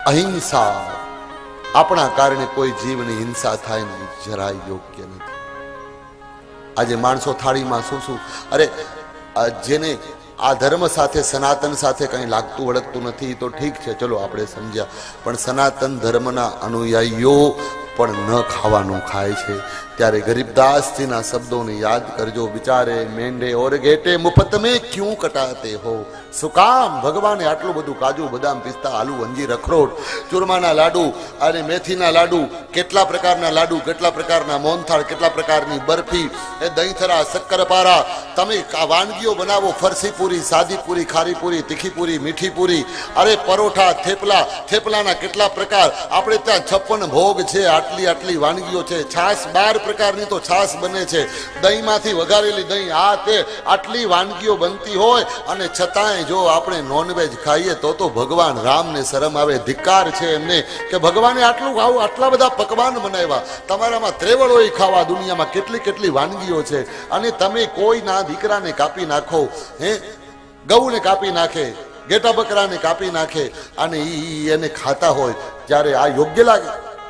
અહિંસા, આપણા કારણે કોઈ જીવની હિંસા થાય ને જરાય યોગ્ય નથી. આજે માણસો થાળીમાં શું શું, અરે જેને આ ધર્મ સાથે સનાતન સાથે કંઈ લાગતું વળગતું નથી તો ઠીક છે, ચલો આપણે સમજ્યા, પણ સનાતન ધર્મના અનુયાયીઓ પણ ન ખાવાનું ખાય છે. ત્યારે ગરીબદાસજીના શબ્દોને યાદ કરજો. બિચારે મેંઢે ઓર ગેટે મુફત મેં ક્યું કટાતે હો. શું કામ ભગવાને આટલું બધું કાજુ બદામ પિસ્તા આલુ અંજીર અખરોટ ચૂરમાના લાડુ અને મેથીના લાડુ, કેટલા પ્રકારના લાડુ, કેટલા પ્રકારના મોહનથાળ, કેટલા પ્રકારની બરફી, એ દહીંથરા, શક્કરપારા, તમે આ વાનગીઓ બનાવો, ફરસી પૂરી, સાદી પૂરી, ખારી પૂરી, તીખી પૂરી, મીઠી પૂરી, અરે પરોઠા, થેપલા, થેપલાના કેટલા પ્રકાર, આપણે ત્યાં 56 ભોગ છે, આટલી આટલી વાનગીઓ છે, છાશ 12 પ્રકારની તો છાશ બને છે, દહીંમાંથી વઘારેલી દહીં, આ તે આટલી વાનગીઓ બનતી હોય અને છતાંય જો આપણે નોનવેજ ખાઈએ તો ભગવાન રામને શરમ આવે. ધિક્કાર છે એમને કે ભગવાને આટલું ખાવું, આટલા બધા પકવાન બનાવ્યા, તમારામાં ત્રેવડ હોય ખાવા, દુનિયામાં કેટલી કેટલી વાનગીઓ છે, અને તમે કોઈના દીકરાને કાપી નાખો, હે ગૌને કાપી નાખે, ઘેટા બકરાને કાપી નાખે અને એને ખાતા હોય, જ્યારે આ યોગ્ય લાગે?